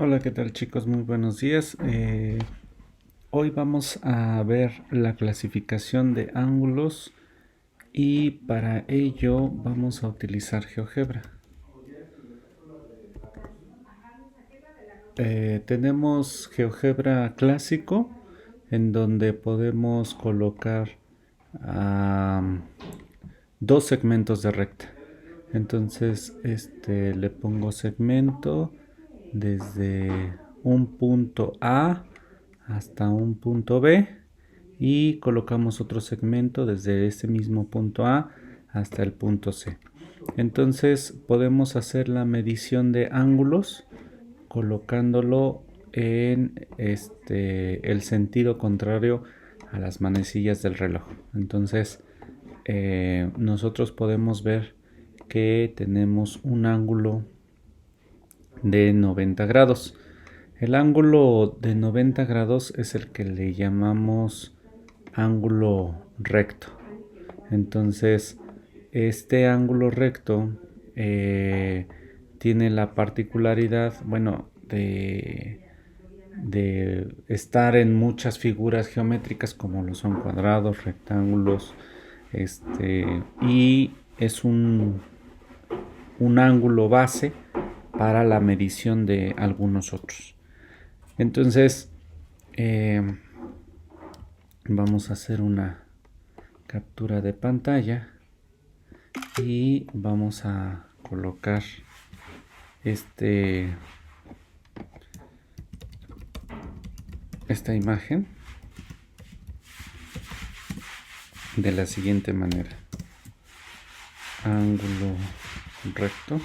Hola, ¿qué tal chicos? Muy buenos días. Hoy vamos a ver la clasificación de ángulos y para ello vamos a utilizar GeoGebra. Tenemos GeoGebra clásico en donde podemos colocar am, dos segmentos de recta. Entonces, le pongo segmento desde un punto A hasta un punto B y colocamos otro segmento desde ese mismo punto A hasta el punto C. Entonces podemos hacer la medición de ángulos colocándolo en el sentido contrario a las manecillas del reloj. Entonces nosotros podemos ver que tenemos un ángulo de 90 grados. El ángulo de 90 grados es el que le llamamos ángulo recto. Entonces, este ángulo recto tiene la particularidad, bueno, de estar en muchas figuras geométricas como lo son cuadrados, rectángulos, y es un ángulo base para la medición de algunos otros. Entonces, vamos a hacer una captura de pantalla y vamos a colocar esta imagen de la siguiente manera: ángulo recto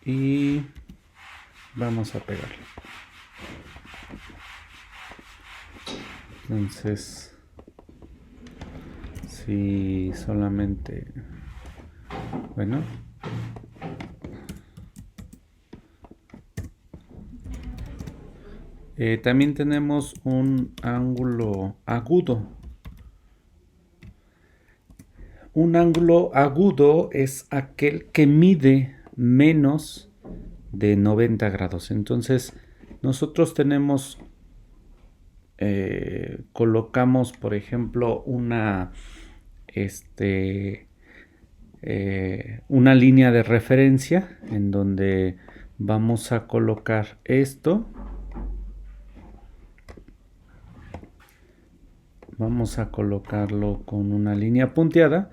y vamos a pegarlo. Entonces, si solamente, bueno, también tenemos un ángulo agudo. Un ángulo agudo es aquel que mide menos de 90 grados. Entonces, nosotros tenemos, colocamos, por ejemplo, una línea de referencia en donde vamos a colocar esto. Vamos a colocarlo con una línea punteada.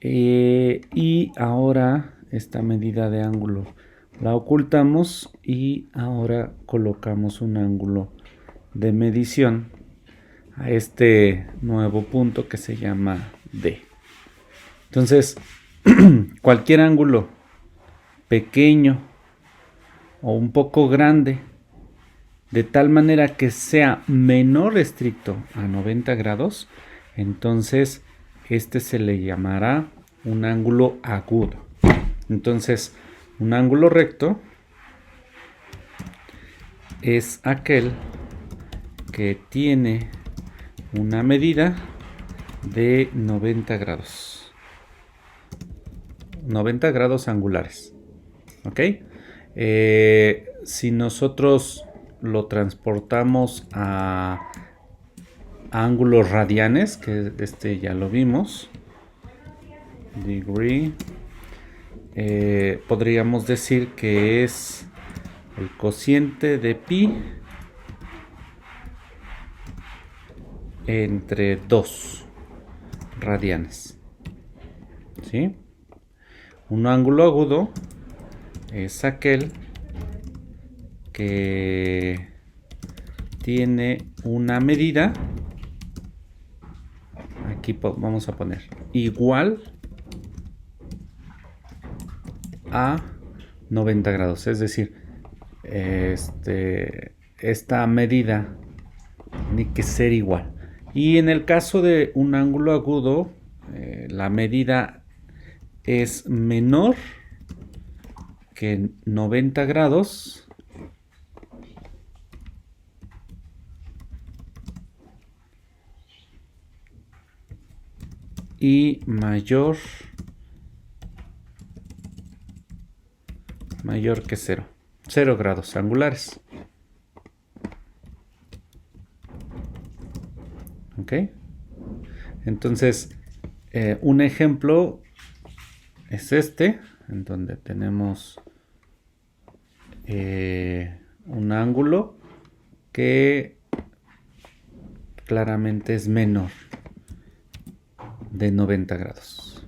Y ahora esta medida de ángulo la ocultamos y ahora colocamos un ángulo de medición a este nuevo punto que se llama D. Entonces, cualquier ángulo pequeño o un poco grande, de tal manera que sea menor estricto a 90 grados, entonces este se le llamará un ángulo agudo. Entonces, un ángulo recto es aquel que tiene una medida de 90 grados. 90 grados angulares. ¿Ok? Si nosotros lo transportamos a ángulos radianes, que ya lo vimos, degree, podríamos decir que es el cociente de pi entre 2 radianes. ¿Sí? Un ángulo agudo es aquel que tiene una medida, aquí vamos a poner igual a 90 grados, es decir, esta medida tiene que ser igual. Y en el caso de un ángulo agudo, la medida es menor que 90 grados y mayor mayor que 0. 0 grados angulares. ¿Ok? Entonces, un ejemplo es este, en donde tenemos un ángulo que claramente es menor de 90 grados.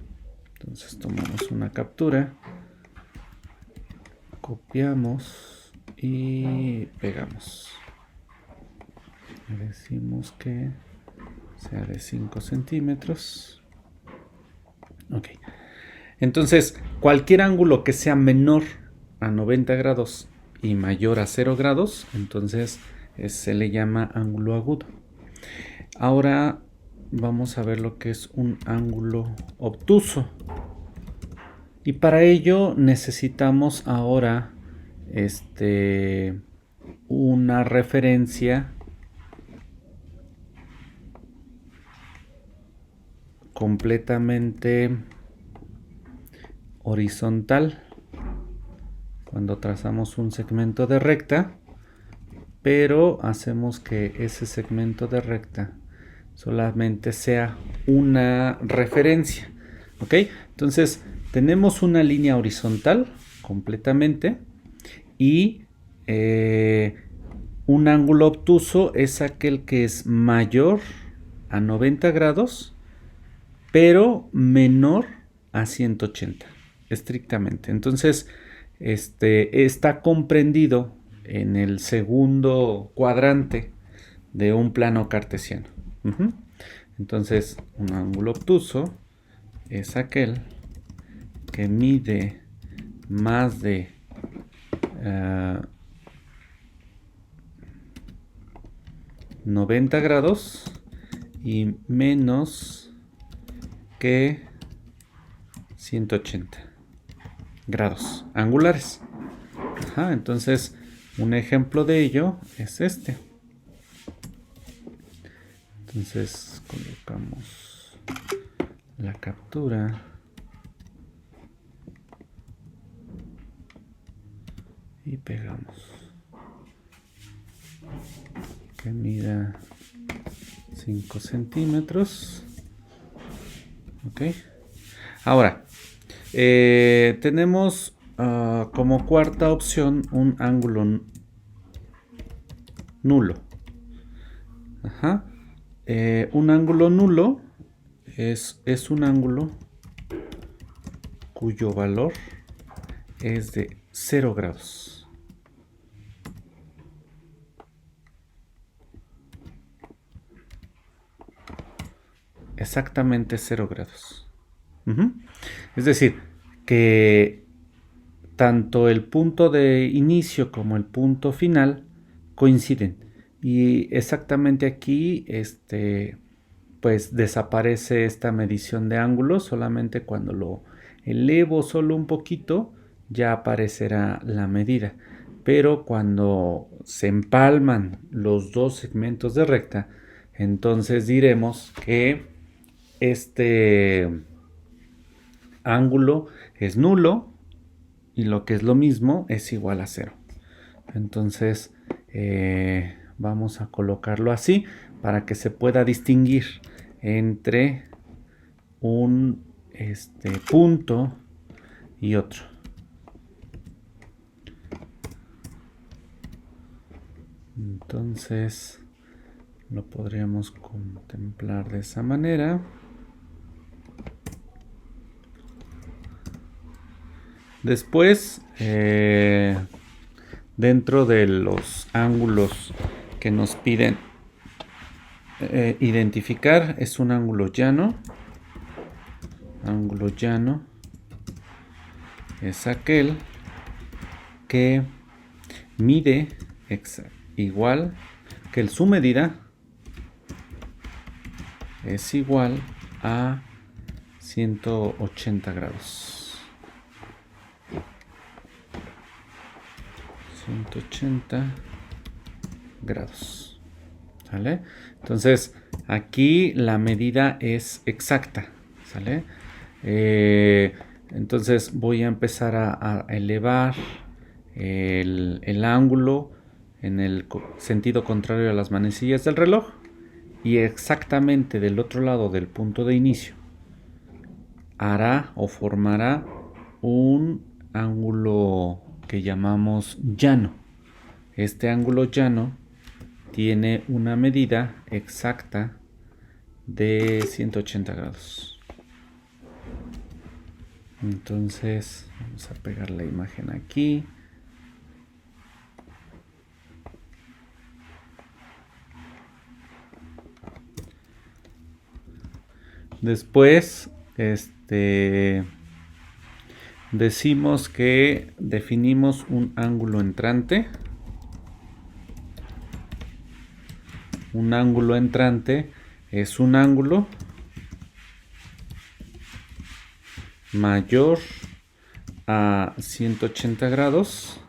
Entonces tomamos una captura, copiamos y pegamos. Le decimos que sea de 5 centímetros. Ok. Entonces, cualquier ángulo que sea menor a 90 grados y mayor a 0 grados, entonces se le llama ángulo agudo. Ahora vamos a ver lo que es un ángulo obtuso. Y para ello necesitamos ahora una referencia completamente horizontal cuando trazamos un segmento de recta, pero hacemos que ese segmento de recta solamente sea una referencia. ¿Ok? Entonces tenemos una línea horizontal completamente y un ángulo obtuso es aquel que es mayor a 90 grados pero menor a 180 estrictamente. Entonces está comprendido en el segundo cuadrante de un plano cartesiano. Entonces un ángulo obtuso es aquel que mide más de 90 grados y menos que 180 grados angulares. Entonces un ejemplo de ello es este. Entonces colocamos la captura y pegamos que mida 5 centímetros. Ok. Ahora tenemos como cuarta opción un ángulo nulo. Un ángulo nulo es un ángulo cuyo valor es de 0 grados. Exactamente 0 grados. Es decir, que tanto el punto de inicio como el punto final coinciden. Y exactamente aquí, pues desaparece esta medición de ángulos. Solamente cuando lo elevo solo un poquito, ya aparecerá la medida. Pero cuando se empalman los dos segmentos de recta, entonces diremos que este ángulo es nulo y lo que es lo mismo es igual a 0. Entonces vamos a colocarlo así para que se pueda distinguir entre un punto y otro. Entonces lo podríamos contemplar de esa manera. Después, dentro de los ángulos que nos piden identificar, es un ángulo llano. Ángulo llano es aquel que mide igual que su medida es igual a 180 grados. 180 grados. ¿Sale? Entonces, aquí la medida es exacta. ¿Sale? Entonces voy a empezar a elevar el ángulo en el sentido contrario a las manecillas del reloj, y exactamente del otro lado del punto de inicio hará o formará un ángulo que llamamos llano. Este ángulo llano tiene una medida exacta de 180 grados. Entonces vamos a pegar la imagen aquí. Después, decimos que definimos un ángulo entrante. Un ángulo entrante es un ángulo mayor a 180 grados.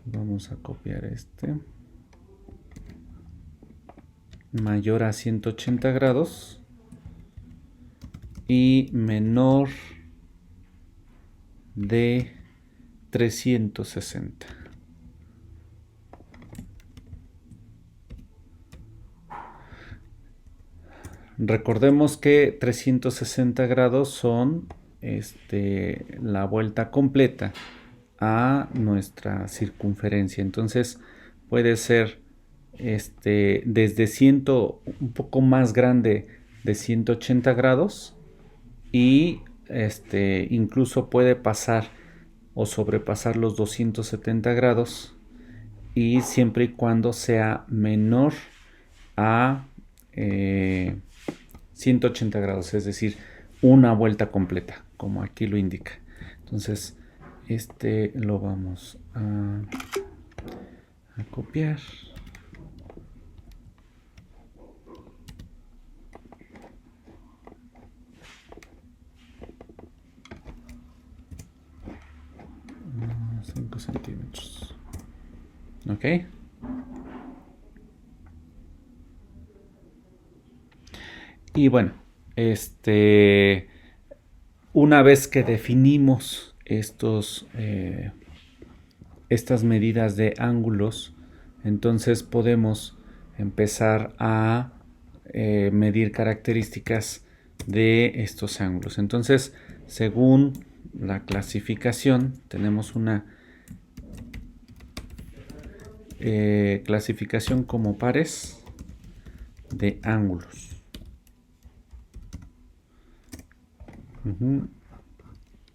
Vamos a copiar este. Mayor a 180 grados y menor de 360. Recordemos que 360 grados son la vuelta completa a nuestra circunferencia. Entonces puede ser desde un poco más grande de 180 grados, y incluso puede pasar o sobrepasar los 270 grados, y siempre y cuando sea menor a 180 grados, es decir, una vuelta completa, como aquí lo indica. Entonces, lo vamos a copiar. Unos 5 centímetros. Ok. Y bueno, una vez que definimos estas medidas de ángulos, entonces podemos empezar a medir características de estos ángulos. Entonces, según la clasificación, tenemos una clasificación como pares de ángulos.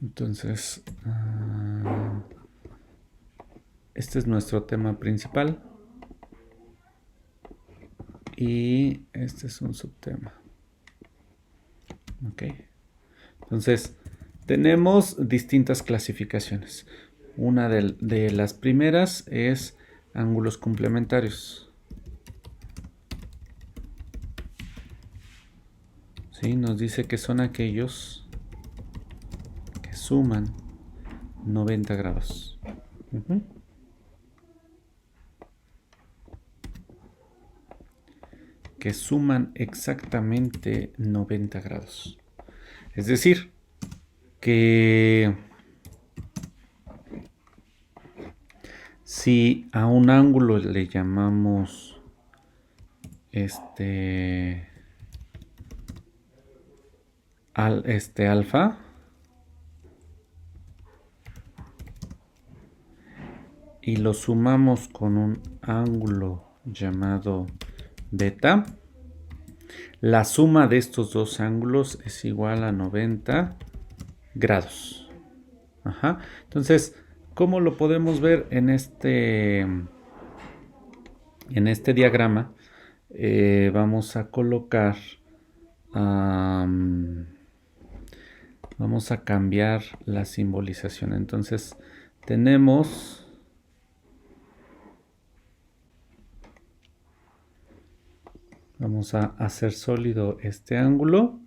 Entonces, este es nuestro tema principal y este es un subtema. Ok. Entonces, tenemos distintas clasificaciones. Una de las primeras es ángulos complementarios. ¿Sí? Nos dice que son aquellos que suman 90 grados. Que suman exactamente 90 grados. Es decir, que si a un ángulo le llamamos alfa, y lo sumamos con un ángulo llamado beta, la suma de estos dos ángulos es igual a 90 grados. Ajá. Entonces, ¿cómo lo podemos ver en este diagrama? Vamos a colocar, vamos a cambiar la simbolización. Entonces tenemos vamos a hacer sólido este ángulo,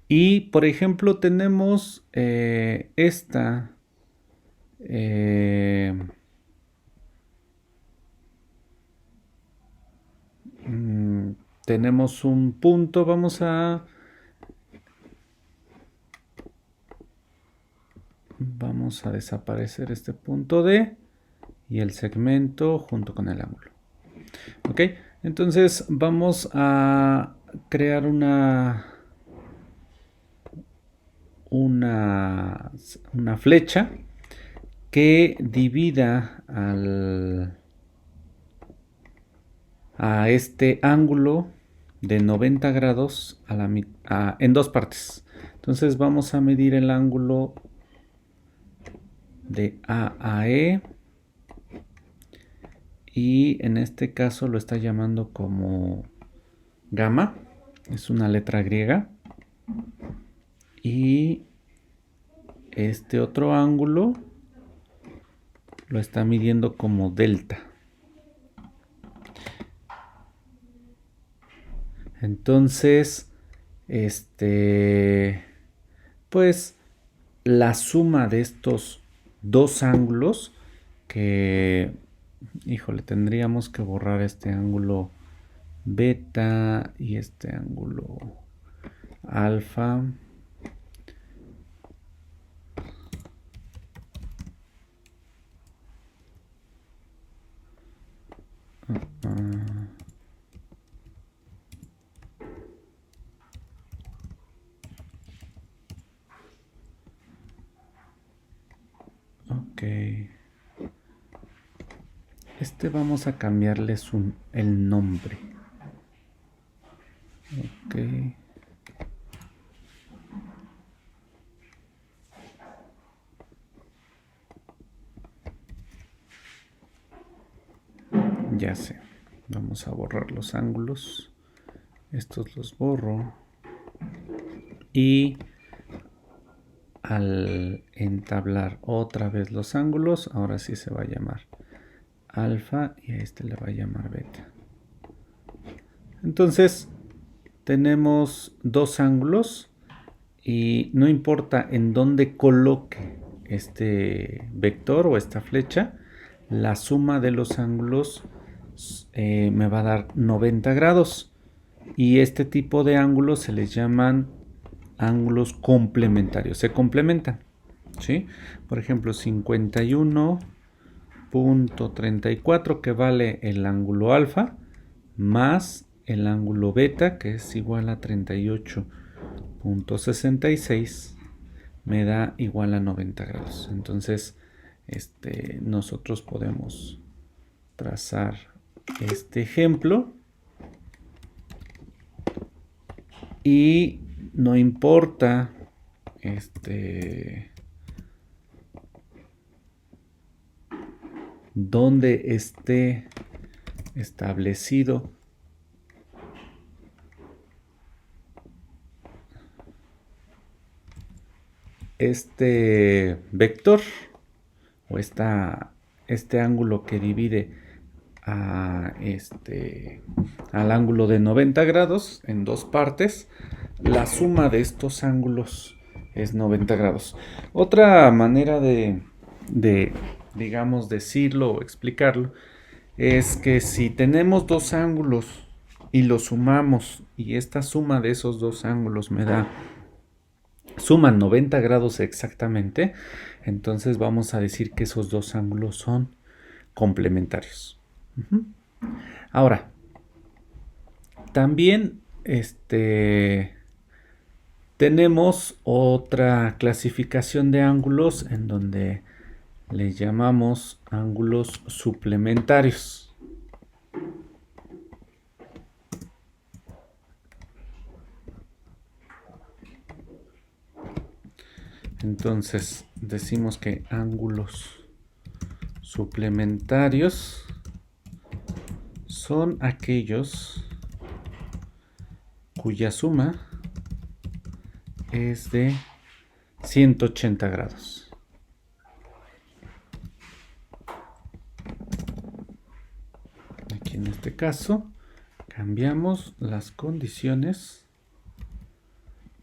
y por ejemplo tenemos tenemos un punto. Vamos a vamos a desaparecer este punto D y el segmento junto con el ángulo. Ok, entonces vamos a crear una flecha que divida a este ángulo de 90 grados en dos partes. Entonces vamos a medir el ángulo de A a E, y en este caso lo está llamando como gamma, es una letra griega, y este otro ángulo lo está midiendo como delta. Entonces, pues la suma de estos dos ángulos, que, híjole, tendríamos que borrar este ángulo beta y este ángulo alfa. Ok. Vamos a cambiarles el nombre. Ok. Ya sé. Vamos a borrar los ángulos. Estos los borro. Y al entablar otra vez los ángulos, ahora sí se va a llamar alfa y a este le va a llamar beta. Entonces tenemos dos ángulos y no importa en dónde coloque este vector o esta flecha, la suma de los ángulos me va a dar 90 grados, y este tipo de ángulos se les llaman ángulos complementarios, se complementan, ¿sí? Por ejemplo, 51.34, que vale el ángulo alfa, más el ángulo beta, que es igual a 38.66, me da igual a 90 grados. Entonces, nosotros podemos trazar este ejemplo, y no importa dónde esté establecido este vector o este ángulo que divide al ángulo de 90 grados en dos partes, la suma de estos ángulos es 90 grados. Otra manera de digamos, decirlo o explicarlo es que si tenemos dos ángulos y los sumamos, y esta suma de esos dos ángulos suman 90 grados exactamente, entonces vamos a decir que esos dos ángulos son complementarios. Ahora, también tenemos otra clasificación de ángulos en donde le llamamos ángulos suplementarios. Entonces decimos que ángulos suplementarios son aquellos cuya suma es de 180 grados. Aquí en este caso cambiamos las condiciones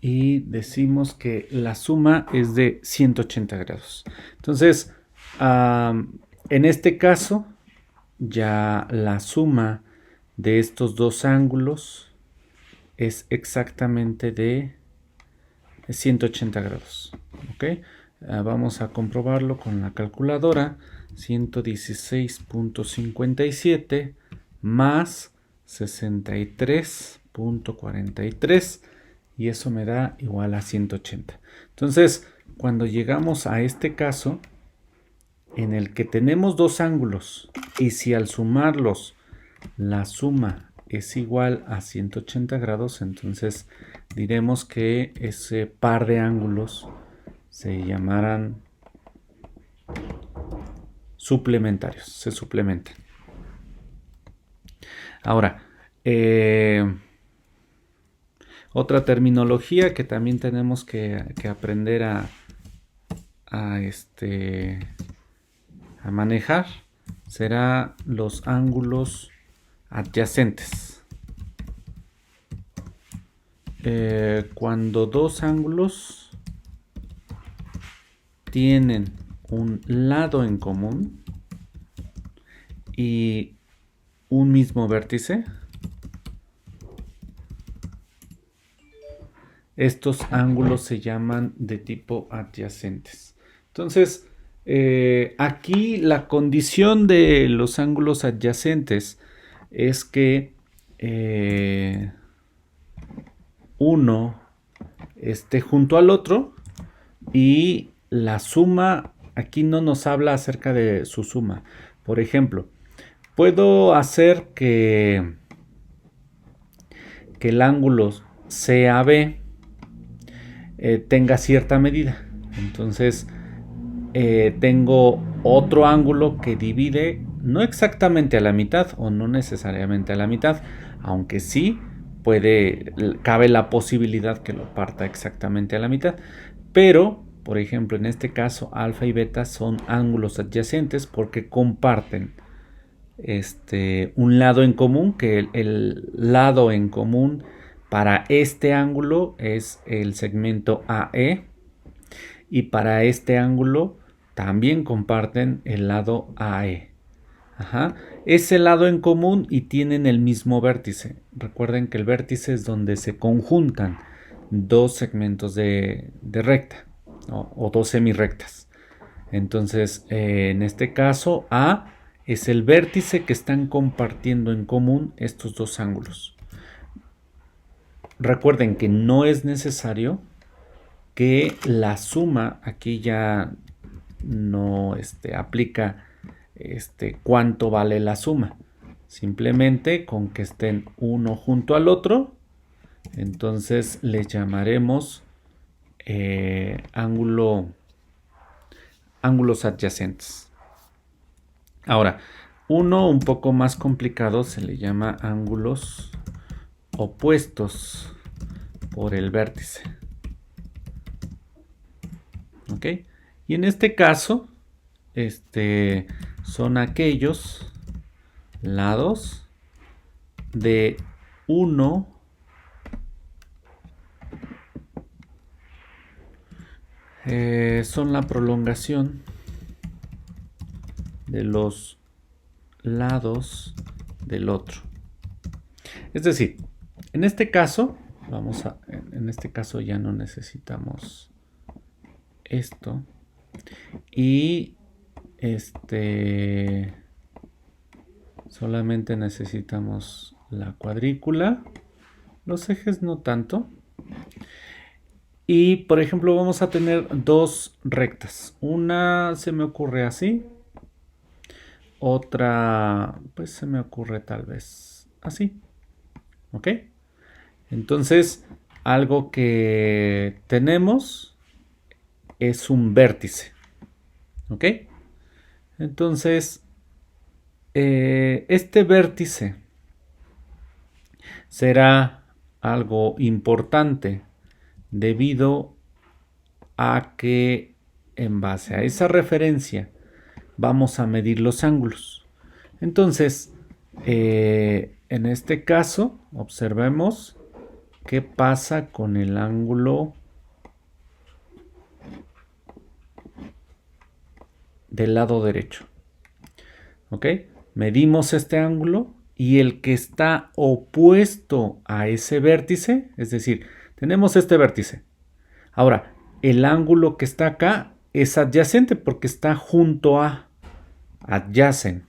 y decimos que la suma es de 180 grados. Entonces, en este caso, ya la suma de estos dos ángulos es exactamente de 180 grados. ¿Ok? Vamos a comprobarlo con la calculadora. 116.57 más 63.43 y eso me da igual a 180. Entonces, cuando llegamos a este caso en el que tenemos dos ángulos y si al sumarlos la suma es igual a 180 grados, entonces diremos que ese par de ángulos se llamarán suplementarios, se suplementan. Ahora, otra terminología que también tenemos que aprender a manejar será los ángulos adyacentes. Cuando dos ángulos tienen un lado en común y un mismo vértice, estos ángulos se llaman de tipo adyacentes. Entonces, aquí la condición de los ángulos adyacentes es que uno esté junto al otro y la suma, aquí no nos habla acerca de su suma. Por ejemplo, puedo hacer que el ángulo CAB tenga cierta medida. Entonces, tengo otro ángulo que divide no exactamente a la mitad o no necesariamente a la mitad, aunque sí cabe la posibilidad que lo parta exactamente a la mitad. Pero, por ejemplo, en este caso, alfa y beta son ángulos adyacentes porque comparten un lado en común, que el lado en común para este ángulo es el segmento AE y para este ángulo también comparten el lado AE. Es el lado en común y tienen el mismo vértice. Recuerden que el vértice es donde se conjuntan dos segmentos de recta, ¿no? O dos semirrectas. Entonces, en este caso, A es el vértice que están compartiendo en común estos dos ángulos. Recuerden que no es necesario que la suma, aquí ya no aplica cuánto vale la suma. Simplemente con que estén uno junto al otro, entonces les llamaremos ángulos adyacentes. Ahora, uno un poco más complicado se le llama ángulos opuestos por el vértice. ¿Ok? Y en este caso, son aquellos lados de uno son la prolongación de los lados del otro. Es decir, en este caso, en este caso ya no necesitamos esto y solamente necesitamos la cuadrícula, los ejes no tanto. Y por ejemplo vamos a tener dos rectas. Una se me ocurre así. Otra pues se me ocurre tal vez así. ¿Ok? Entonces algo que tenemos es un vértice. ¿Ok? Entonces este vértice será algo importante debido a que en base a esa referencia vamos a medir los ángulos. Entonces, en este caso, observemos qué pasa con el ángulo del lado derecho. ¿Ok? Medimos este ángulo y el que está opuesto a ese vértice, es decir, tenemos este vértice. Ahora, el ángulo que está acá es adyacente porque está junto a, adjacent,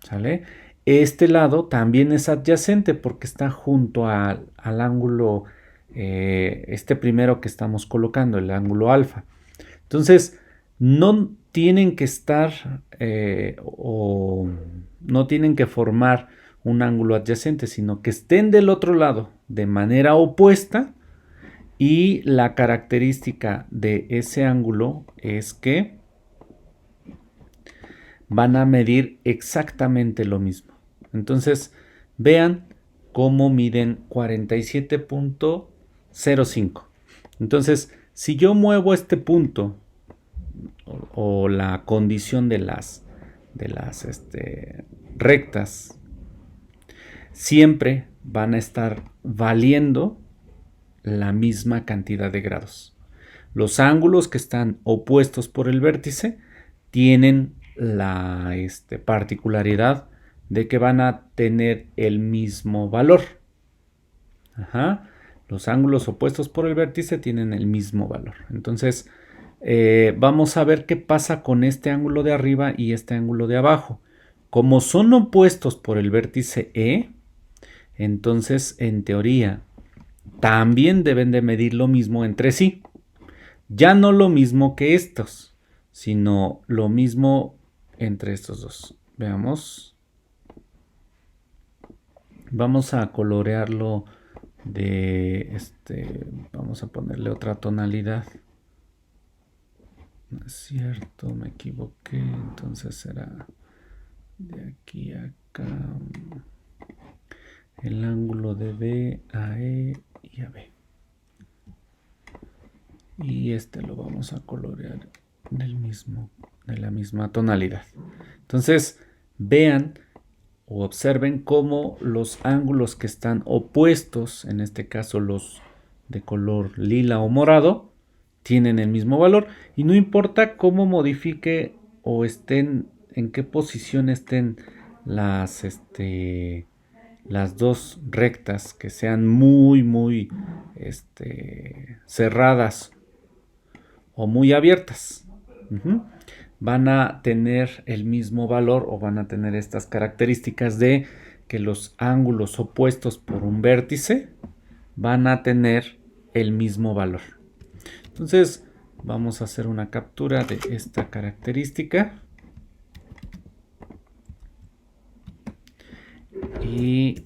¿sale? Este lado también es adyacente porque está junto al ángulo, este primero que estamos colocando, el ángulo alfa. Entonces, no tienen que estar o no tienen que formar un ángulo adyacente, sino que estén del otro lado de manera opuesta, y la característica de ese ángulo es que van a medir exactamente lo mismo. Entonces, vean cómo miden 47.05. Entonces, si yo muevo este punto o la condición de las rectas, siempre van a estar valiendo la misma cantidad de grados. Los ángulos que están opuestos por el vértice tienen la particularidad de que van a tener el mismo valor. Ajá. Los ángulos opuestos por el vértice tienen el mismo valor. Entonces, vamos a ver qué pasa con este ángulo de arriba y este ángulo de abajo. Como son opuestos por el vértice E, entonces, en teoría, también deben de medir lo mismo entre sí. Ya no lo mismo que estos, sino lo mismo entre estos dos. Veamos. Vamos a colorearlo de vamos a ponerle otra tonalidad. No es cierto, me equivoqué. Entonces será de aquí a acá. El ángulo de B a E y a B. Y lo vamos a colorear de la misma tonalidad. Entonces, vean o observen cómo los ángulos que están opuestos, en este caso los de color lila o morado, tienen el mismo valor, y no importa cómo modifique o estén, en qué posición estén las dos rectas, que sean muy cerradas o muy abiertas. Van a tener el mismo valor o van a tener estas características de que los ángulos opuestos por un vértice van a tener el mismo valor. Entonces, vamos a hacer una captura de esta característica. Y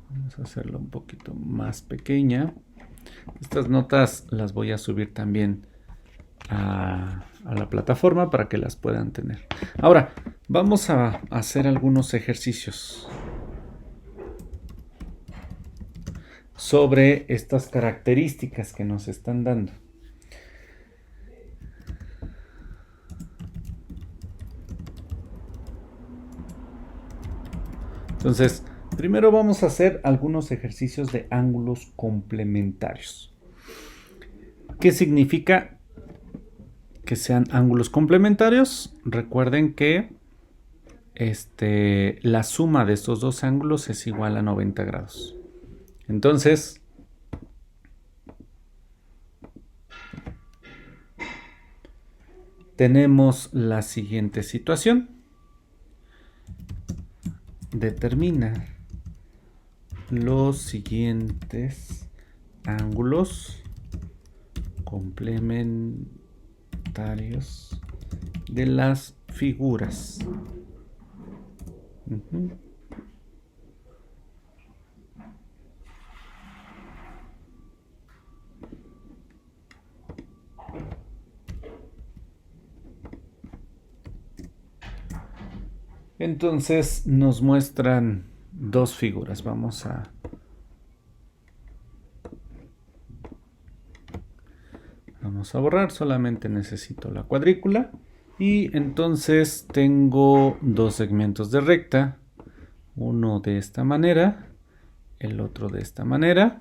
vamos a hacerlo un poquito más pequeña. Estas notas las voy a subir también a la plataforma para que las puedan tener. Ahora, vamos a hacer algunos ejercicios sobre estas características que nos están dando. Entonces, primero vamos a hacer algunos ejercicios de ángulos complementarios. ¿Qué significa que sean ángulos complementarios? Recuerden que la suma de estos dos ángulos es igual a 90 grados. Entonces, tenemos la siguiente situación. Determina los siguientes ángulos complementarios de las figuras. Entonces nos muestran dos figuras. Vamos a borrar, solamente necesito la cuadrícula. Y entonces tengo dos segmentos de recta, uno de esta manera, el otro de esta manera.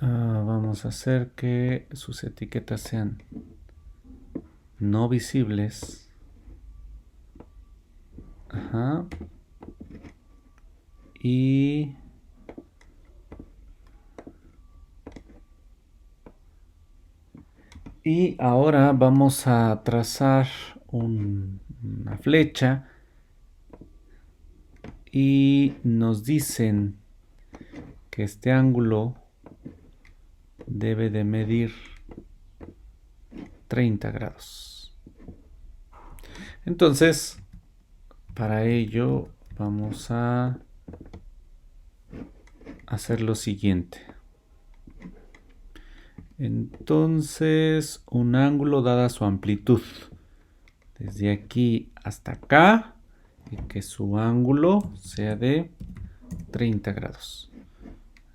Vamos a hacer que sus etiquetas sean no visibles. Ajá. Y Y ahora vamos a trazar una flecha y nos dicen que este ángulo debe de medir 30 grados. Entonces, para ello vamos a hacer lo siguiente. Entonces, un ángulo dada su amplitud, desde aquí hasta acá, y que su ángulo sea de 30 grados.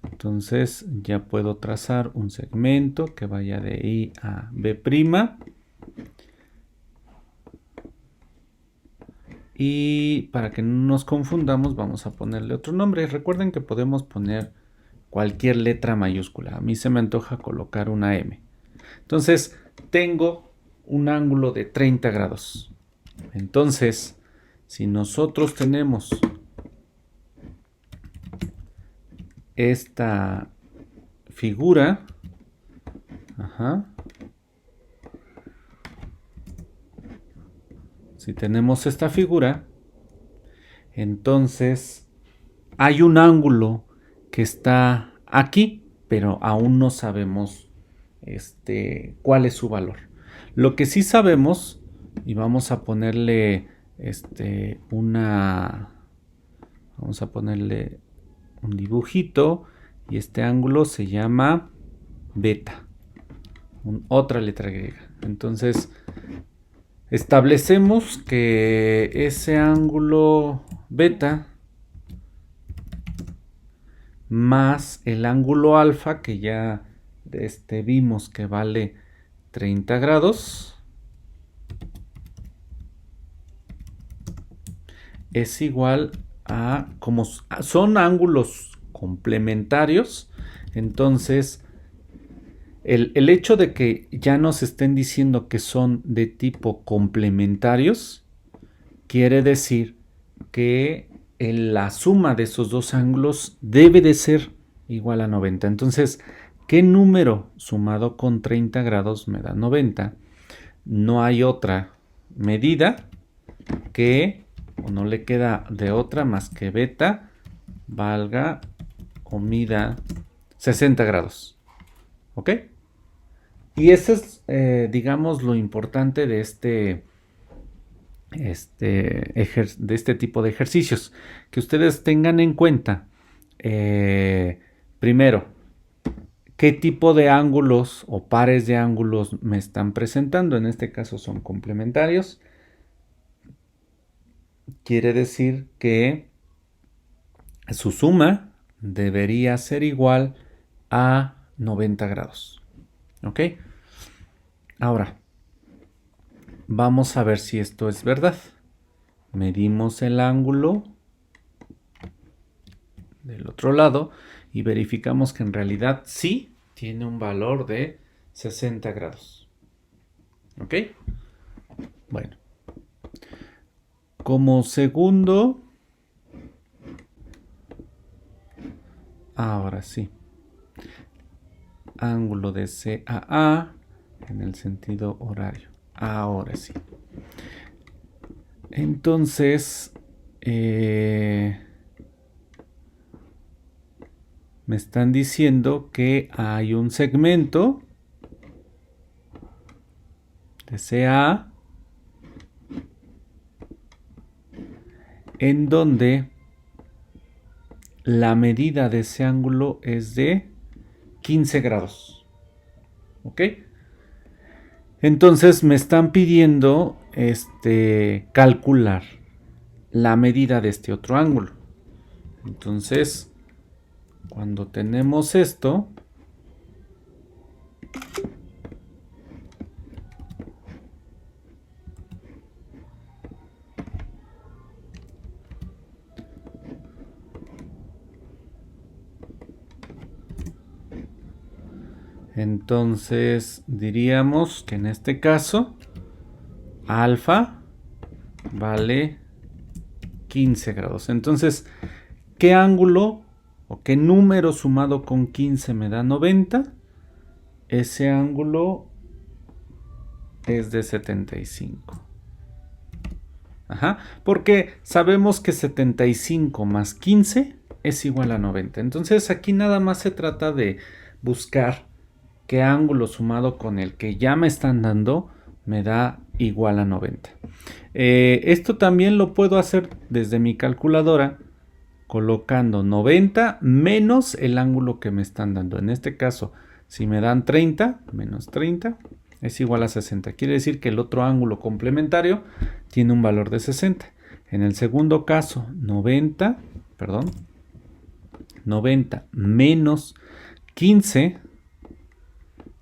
Entonces ya puedo trazar un segmento que vaya de I a B'. Y para que no nos confundamos vamos a ponerle otro nombre. Recuerden que podemos poner cualquier letra mayúscula. A mí se me antoja colocar una M. Entonces tengo un ángulo de 30 grados. Entonces, si nosotros tenemos esta figura, si tenemos esta figura, entonces hay un ángulo que está aquí, pero aún no sabemos cuál es su valor. Lo que sí sabemos, y vamos a ponerle vamos a ponerle un dibujito, y este ángulo se llama beta, otra letra griega. Entonces establecemos que ese ángulo beta más el ángulo alfa, que ya vimos que vale 30 grados, es igual a, como son ángulos complementarios, entonces el hecho de que ya nos estén diciendo que son de tipo complementarios quiere decir que la suma de esos dos ángulos debe de ser igual a 90. Entonces, ¿qué número sumado con 30 grados me da 90? No hay otra medida que, o no le queda de otra más que beta valga o mida 60 grados. ¿Ok? Y ese es, digamos, lo importante de de este tipo de ejercicios. Que ustedes tengan en cuenta, primero, qué tipo de ángulos o pares de ángulos me están presentando. En este caso son complementarios. Quiere decir que su suma debería ser igual a 90 grados. ¿Ok? Ahora, vamos a ver si esto es verdad. Medimos el ángulo del otro lado y verificamos que en realidad sí tiene un valor de 60 grados. ¿Ok? Bueno. Como segundo, ahora sí, ángulo de C a A en el sentido horario. Ahora sí. Entonces, me están diciendo que hay un segmento de CA en donde la medida de ese ángulo es de 15 grados. ¿Ok? Entonces me están pidiendo calcular la medida de este otro ángulo. Entonces, cuando tenemos esto, entonces diríamos que en este caso alfa vale 15 grados. Entonces, ¿qué ángulo o qué número sumado con 15 me da 90? Ese ángulo es de 75. Ajá, porque sabemos que 75 más 15 es igual a 90. Entonces aquí nada más se trata de buscar qué ángulo sumado con el que ya me están dando me da igual a 90. Esto también lo puedo hacer desde mi calculadora colocando 90 menos el ángulo que me están dando. En este caso, si me dan 30 menos 30 es igual a 60. Quiere decir que el otro ángulo complementario tiene un valor de 60. En el segundo caso, 90 menos 15,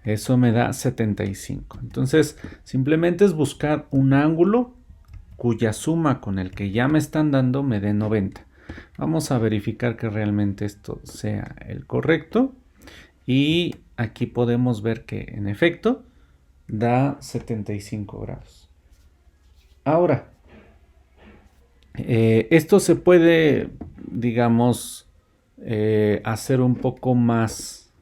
eso me da 75. Entonces, simplemente es buscar un ángulo cuya suma con el que ya me están dando me dé 90. Vamos a verificar que realmente esto sea el correcto. Y aquí podemos ver que en efecto da 75 grados. Ahora, esto se puede, digamos, hacer un poco más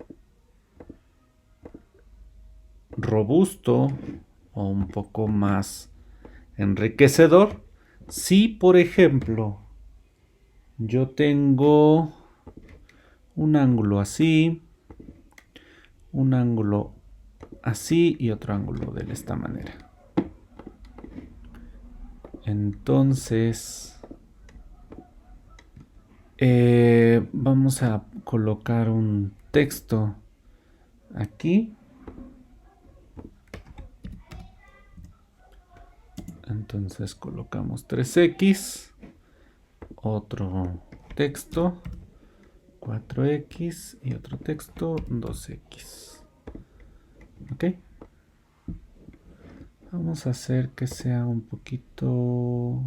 robusto o un poco más enriquecedor si, por ejemplo, yo tengo un ángulo así, un ángulo así y otro ángulo de esta manera. Entonces vamos a colocar un texto aquí. Entonces colocamos 3x, otro texto 4x y otro texto 2x. Ok, vamos a hacer que sea un poquito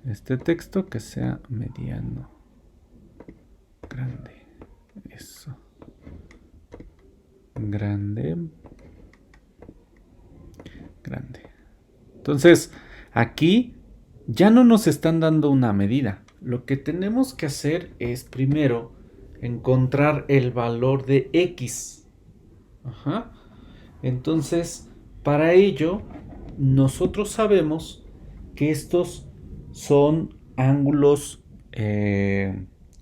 este texto que sea mediano, grande, eso, grande. Entonces, aquí ya no nos están dando una medida. Lo que tenemos que hacer es primero encontrar el valor de x. Ajá. Entonces, para ello, nosotros sabemos que estos son ángulos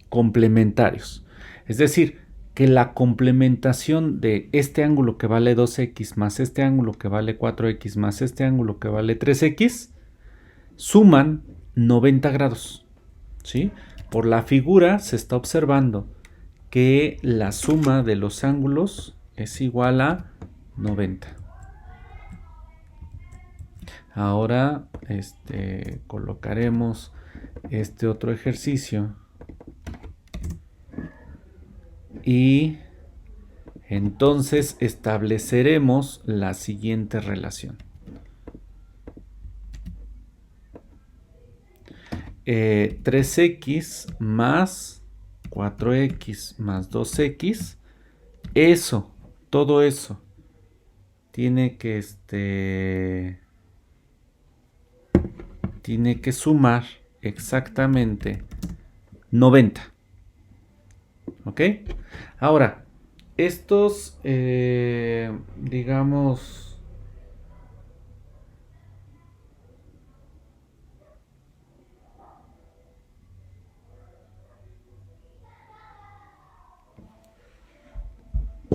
complementarios. Es decir, que la complementación de este ángulo que vale 2x más este ángulo que vale 4x más este ángulo que vale 3x suman 90 grados. ¿Sí? Por la figura se está observando que la suma de los ángulos es igual a 90. Ahora colocaremos este otro ejercicio y entonces estableceremos la siguiente relación. 3x más 4x más 2x, todo eso tiene que sumar exactamente 90. ¿Ok? Ahora, estos, digamos,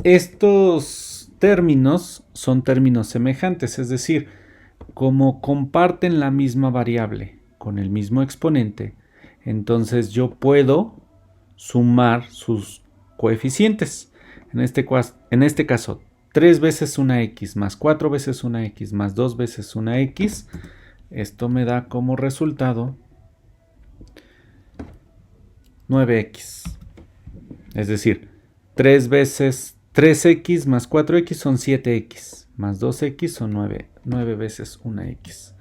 estos términos son términos semejantes, es decir, como comparten la misma variable con el mismo exponente, entonces yo puedo sumar sus coeficientes. En este caso, 3 veces una x más 4 veces una x más 2 veces una x, esto me da como resultado 9x. Es decir, 3 veces 3x más 4x son 7x, más 2x son 9 veces una x.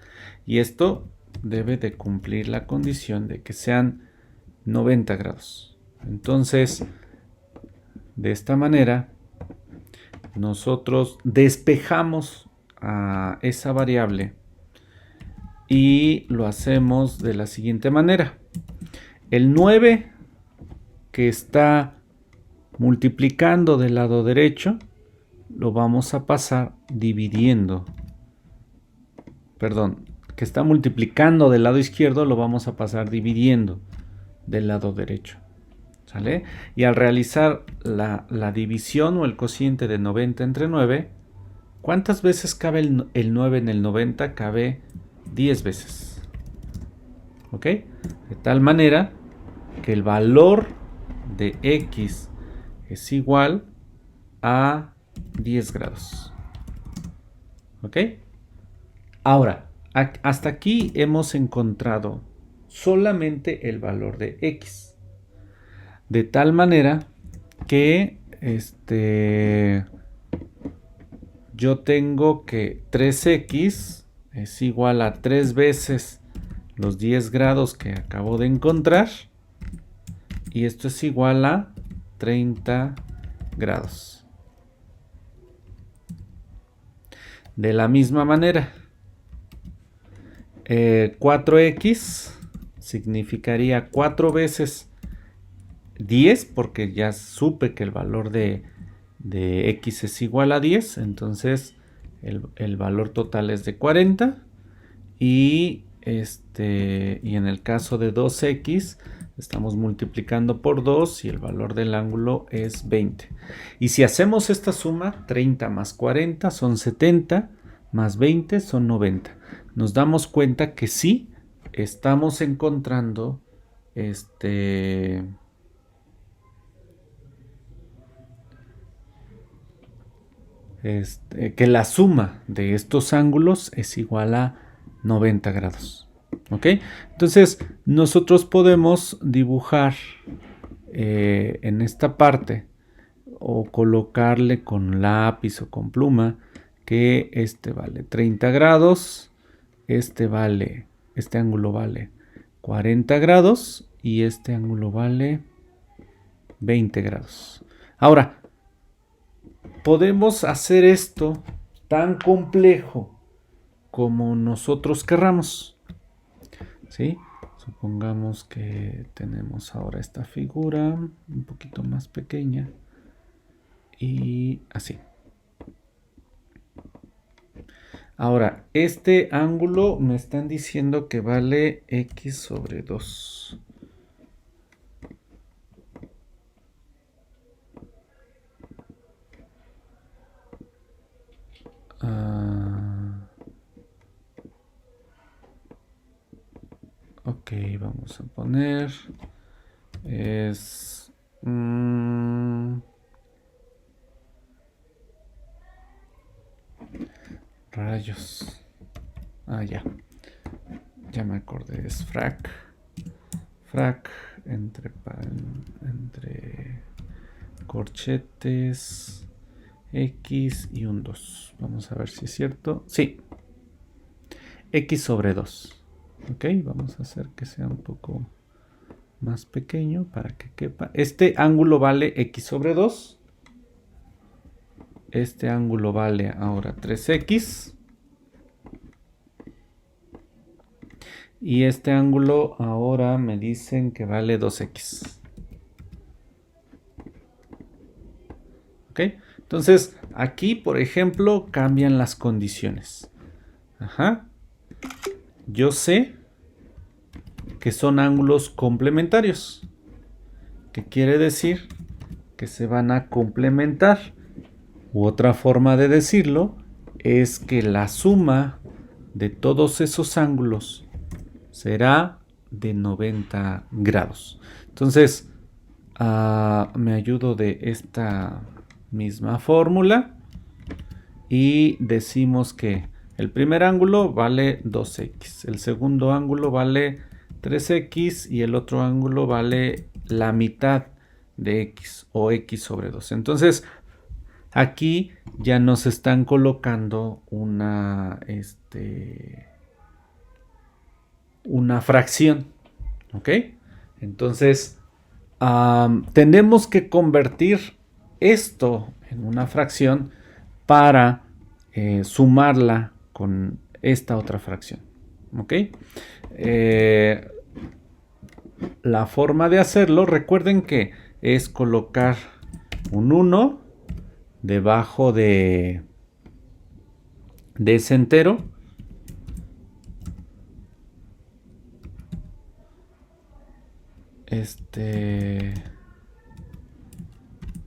Y esto debe de cumplir la condición de que sean 90 grados. Entonces, de esta manera, nosotros despejamos a esa variable y lo hacemos de la siguiente manera. El 9 que está multiplicando del lado derecho, lo vamos a pasar dividiendo. Perdón, que está multiplicando del lado izquierdo, lo vamos a pasar dividiendo del lado derecho. ¿Sale? Y al realizar la división o el cociente de 90 entre 9, ¿cuántas veces cabe el 9 en el 90? Cabe 10 veces. ¿Ok? De tal manera que el valor de x es igual a 10 grados. ¿Ok? Ahora, hasta aquí hemos encontrado solamente el valor de x. De tal manera que yo tengo que 3x es igual a 3 veces los 10 grados que acabo de encontrar. Y esto es igual a 30 grados. De la misma manera, 4x significaría 4 veces 10, porque ya supe que el valor de x es igual a 10, entonces el valor total es de 40. Y en el caso de 2x estamos multiplicando por 2 y el valor del ángulo es 20. Y si hacemos esta suma, 30 más 40 son 70, más 20 son 90. Nos damos cuenta que sí estamos encontrando que la suma de estos ángulos es igual a 90 grados. ¿Ok? Entonces, nosotros podemos dibujar en esta parte o colocarle con lápiz o con pluma que este vale 30 grados, este ángulo vale 40 grados y este ángulo vale 20 grados. Ahora, podemos hacer esto tan complejo como nosotros querramos. ¿Sí? Supongamos que tenemos ahora esta figura un poquito más pequeña y así. Ahora, este ángulo me están diciendo que vale x sobre 2. Ok, vamos a poner es rayos. Ya me acordé, es frac entre corchetes x y un 2. Vamos a ver si es cierto. Sí, x sobre 2. Ok, vamos a hacer que sea un poco más pequeño para que quepa. Este ángulo vale x sobre 2. Este ángulo vale ahora 3x. Y este ángulo ahora me dicen que vale 2x. ¿Ok? Entonces, aquí, por ejemplo, cambian las condiciones. Yo sé que son ángulos complementarios. ¿Qué quiere decir? Que se van a complementar. U otra forma de decirlo es que la suma de todos esos ángulos será de 90 grados. Entonces, me ayudo de esta misma fórmula y decimos que el primer ángulo vale 2x, el segundo ángulo vale 3x y el otro ángulo vale la mitad de x o x sobre 2. Entonces, aquí ya nos están colocando una fracción. ¿Ok? Entonces, tenemos que convertir esto en una fracción para sumarla con esta otra fracción. ¿Ok? La forma de hacerlo, recuerden que es colocar un 1 debajo de ese entero.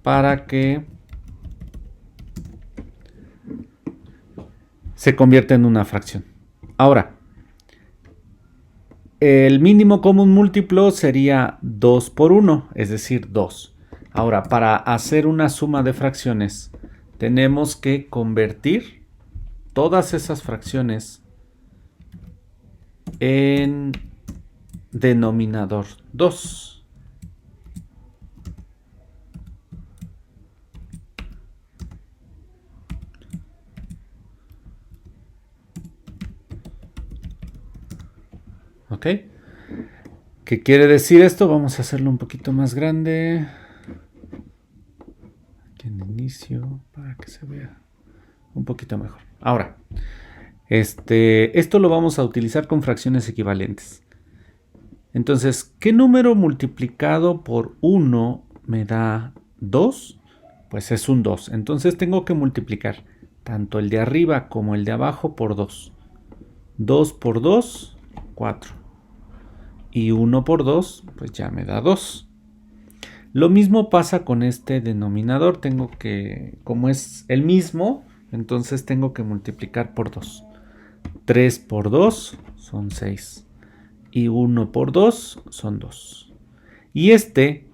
Para que se convierta en una fracción. Ahora, el mínimo común múltiplo sería 2 por 1, es decir, 2. Ahora, para hacer una suma de fracciones, tenemos que convertir todas esas fracciones en denominador 2. ¿Ok? ¿Qué quiere decir esto? Vamos a hacerlo un poquito más grande. Aquí en inicio, para que se vea un poquito mejor. Ahora, esto lo vamos a utilizar con fracciones equivalentes. Entonces, ¿qué número multiplicado por 1 me da 2? Pues es un 2. Entonces tengo que multiplicar tanto el de arriba como el de abajo por 2. 2 por 2, 4. Y 1 por 2, pues ya me da 2. Lo mismo pasa con este denominador. Tengo que, como es el mismo, entonces tengo que multiplicar por 2. 3 por 2 son 6. Y 1 por 2 son 2. Y este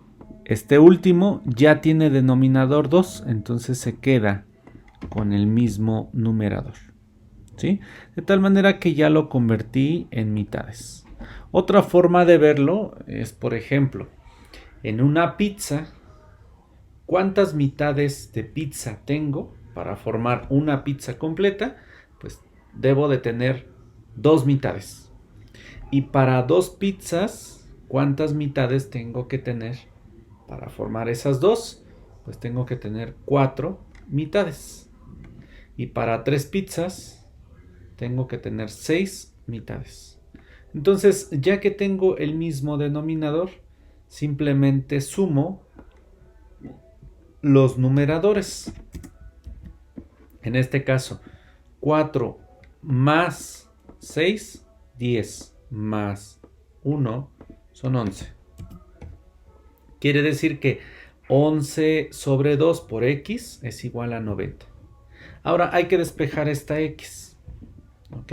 último ya tiene denominador 2, entonces se queda con el mismo numerador. ¿Sí? De tal manera que ya lo convertí en mitades. Otra forma de verlo es, por ejemplo, en una pizza, ¿cuántas mitades de pizza tengo para formar una pizza completa? Pues debo de tener 2 mitades. Y para 2 pizzas, ¿cuántas mitades tengo que tener para formar esas 2? Pues tengo que tener 4 mitades. Y para 3 pizzas, tengo que tener 6 mitades. Entonces, ya que tengo el mismo denominador, simplemente sumo los numeradores. En este caso, 4 más 6, 10 más 1 son 11. Quiere decir que 11 sobre 2 por x es igual a 90. Ahora hay que despejar esta x. ¿Ok?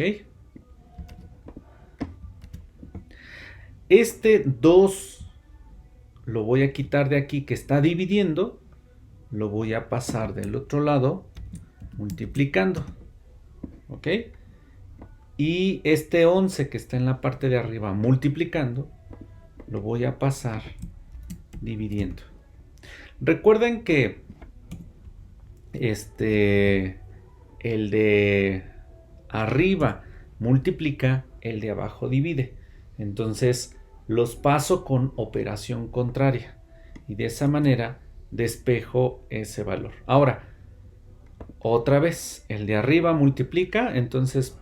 Este 2 lo voy a quitar de aquí que está dividiendo. Lo voy a pasar del otro lado multiplicando. ¿Ok? Y este 11 que está en la parte de arriba multiplicando, lo voy a pasar dividiendo. Recuerden que el de arriba multiplica, el de abajo divide. Entonces los paso con operación contraria y de esa manera despejo ese valor. Ahora, otra vez, el de arriba multiplica, entonces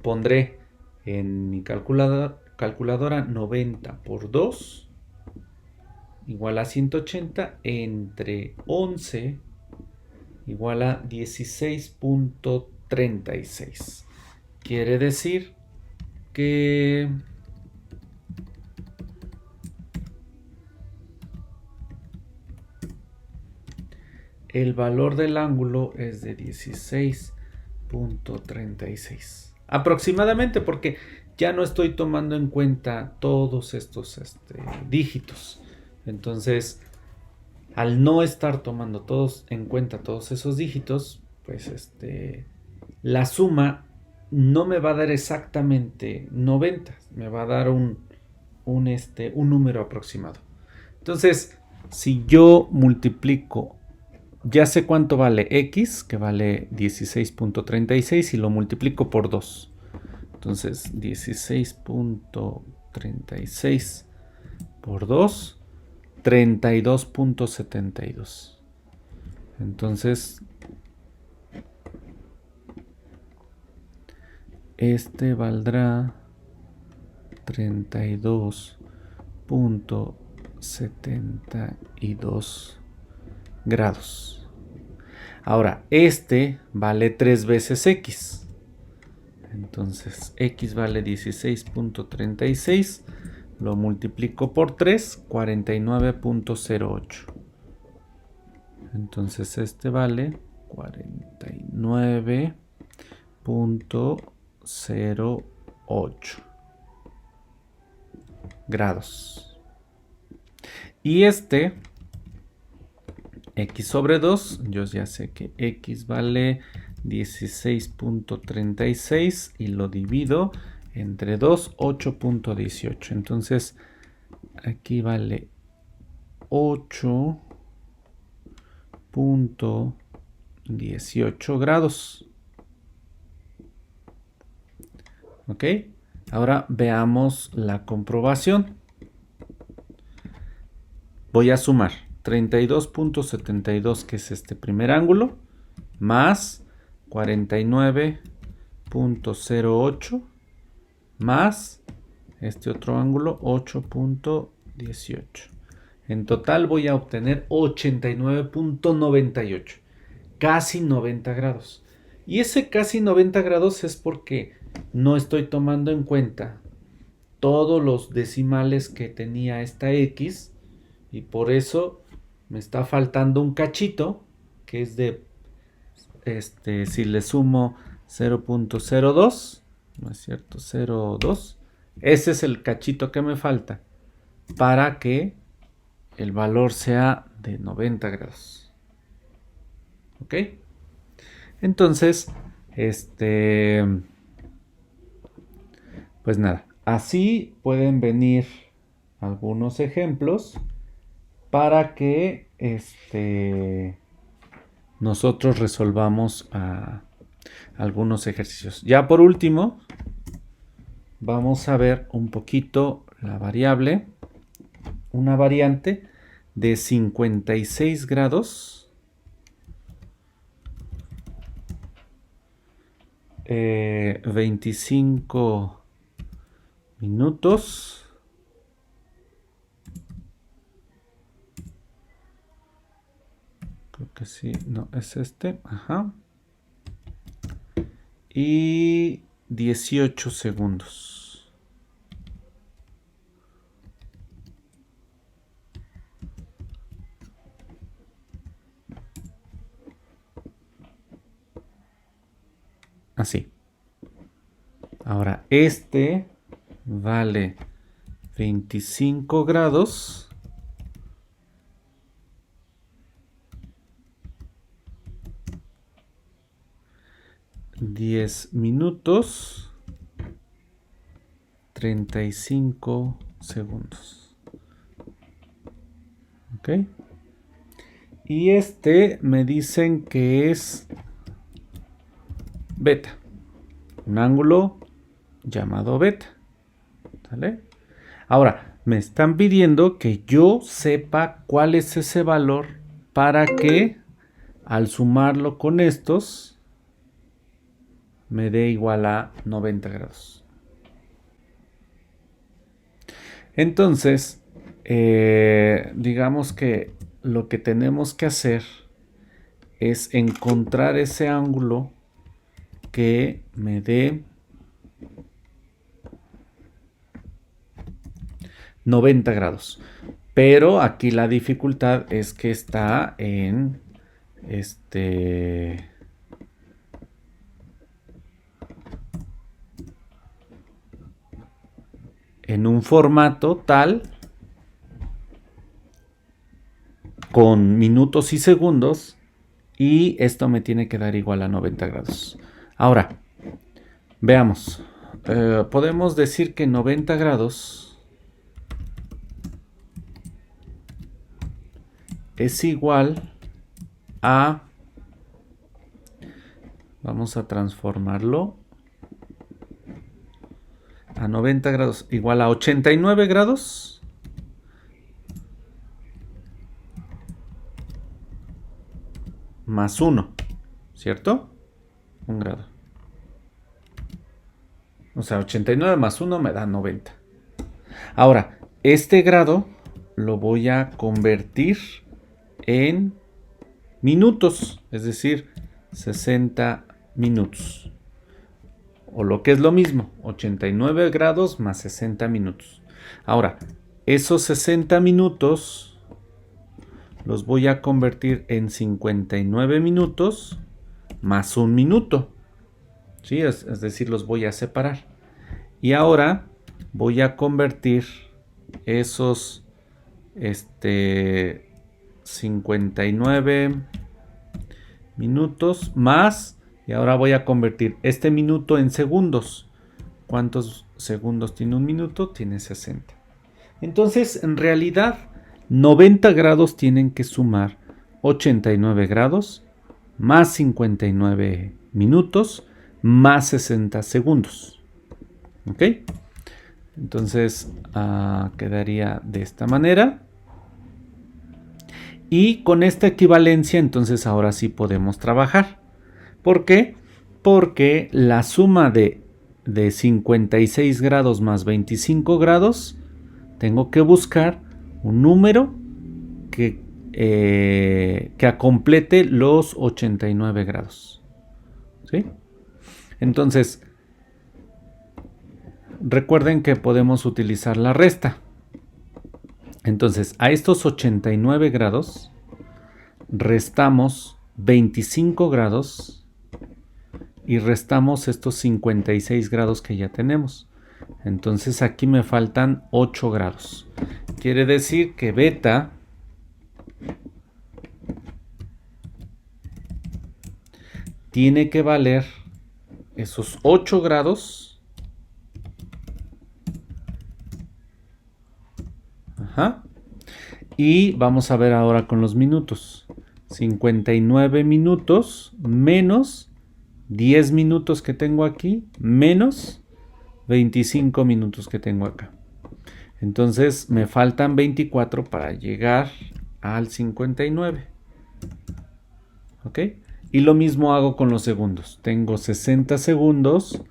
pondré en mi calculadora 90 por 2 igual a 180 entre 11 igual a 16.36. Quiere decir que el valor del ángulo es de 16.36. Aproximadamente, porque ya no estoy tomando en cuenta todos estos dígitos. Entonces, al no estar tomando en cuenta todos esos dígitos, pues la suma no me va a dar exactamente 90, me va a dar un número aproximado. Entonces, si yo multiplico, ya sé cuánto vale x, que vale 16.36, y lo multiplico por 2. Entonces, 16.36 por 2, 32.72. Entonces, valdrá 32.72 72 grados. Ahora, este vale 3 veces x. Entonces, x vale 16.36. Lo multiplico por 3, 49.08. Entonces, este vale 49.08 grados. Y este, x sobre 2, yo ya sé que x vale 16.36 y lo divido entre 2, 8.18. Entonces, aquí vale 8.18 grados. ¿Ok? Ahora veamos la comprobación. Voy a sumar 32.72, que es este primer ángulo, más 49.08, más este otro ángulo, 8.18. En total voy a obtener 89.98, casi 90 grados. Y ese casi 90 grados es porque no estoy tomando en cuenta todos los decimales que tenía esta x, y por eso me está faltando un cachito, que es de, si le sumo 0.02, no es cierto, 0.2, ese es el cachito que me falta para que el valor sea de 90 grados. ¿Ok? Entonces, pues nada, así pueden venir algunos ejemplos para que nosotros resolvamos algunos ejercicios. Ya por último, vamos a ver un poquito la variable, una variante de 56 grados, 25 minutos, creo que sí, no, es este, ajá, y 18 segundos. Así. Ahora, este vale 25 grados. $10 minutos, 35 segundos. ¿Ok? Y este me dicen que es beta, un ángulo llamado beta. ¿Vale? Ahora, me están pidiendo que yo sepa cuál es ese valor para que al sumarlo con estos me dé igual a 90 grados. Entonces, digamos que lo que tenemos que hacer es encontrar ese ángulo que me dé 90 grados. Pero aquí la dificultad es que está en en un formato tal, con minutos y segundos, y esto me tiene que dar igual a 90 grados. Ahora, veamos. Podemos decir que 90 grados es igual a, vamos a transformarlo, a 90 grados igual a 89 grados más 1, ¿cierto? 1 grado. O sea, 89 más 1 me da 90. Ahora, este grado lo voy a convertir en minutos, es decir, 60 minutos. O lo que es lo mismo, 89 grados más 60 minutos. Ahora, esos 60 minutos los voy a convertir en 59 minutos más un minuto. ¿Sí? Es decir, los voy a separar. Y ahora voy a convertir esos 59 minutos más, y ahora voy a convertir este minuto en segundos. ¿Cuántos segundos tiene un minuto? Tiene 60. Entonces, en realidad, 90 grados tienen que sumar 89 grados más 59 minutos más 60 segundos. ¿Ok? Entonces, quedaría de esta manera. Y con esta equivalencia, entonces ahora sí podemos trabajar. ¿Por qué? Porque la suma de 56 grados más 25 grados, tengo que buscar un número que complete los 89 grados. ¿Sí? Entonces, recuerden que podemos utilizar la resta. Entonces, a estos 89 grados restamos 25 grados y restamos estos 56 grados que ya tenemos. Entonces, aquí me faltan 8 grados. Quiere decir que beta tiene que valer esos 8 grados. Y vamos a ver ahora con los minutos. 59 minutos menos 10 minutos que tengo aquí, menos 25 minutos que tengo acá. Entonces me faltan 24 para llegar al 59. ¿Ok? Y lo mismo hago con los segundos. Tengo 60 segundos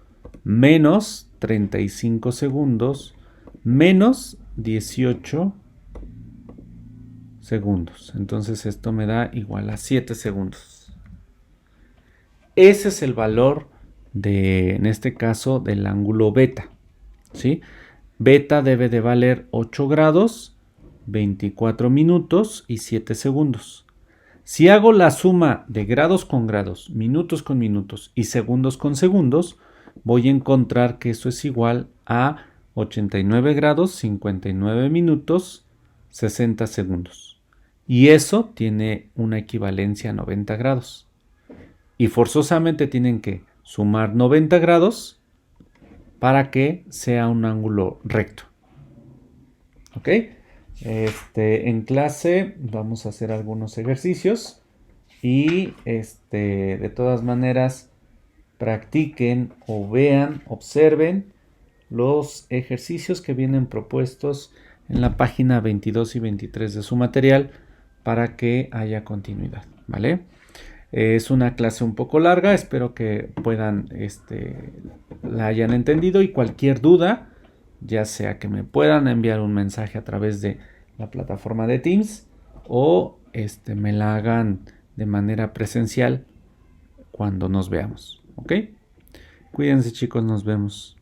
menos 35 segundos menos 18 segundos. Entonces esto me da igual a 7 segundos. Ese es el valor de, en este caso, del ángulo beta. ¿Sí? Beta debe de valer 8 grados, 24 minutos y 7 segundos. Si hago la suma de grados con grados, minutos con minutos y segundos con segundos, voy a encontrar que eso es igual a 89 grados, 59 minutos, 60 segundos. Y eso tiene una equivalencia a 90 grados. Y forzosamente tienen que sumar 90 grados para que sea un ángulo recto. ¿Ok? En clase vamos a hacer algunos ejercicios y de todas maneras practiquen o vean, observen los ejercicios que vienen propuestos en la página 22 y 23 de su material para que haya continuidad, ¿vale? Es una clase un poco larga, espero que puedan, la hayan entendido, y cualquier duda, ya sea que me puedan enviar un mensaje a través de la plataforma de Teams o me la hagan de manera presencial cuando nos veamos, ¿ok? Cuídense, chicos, nos vemos.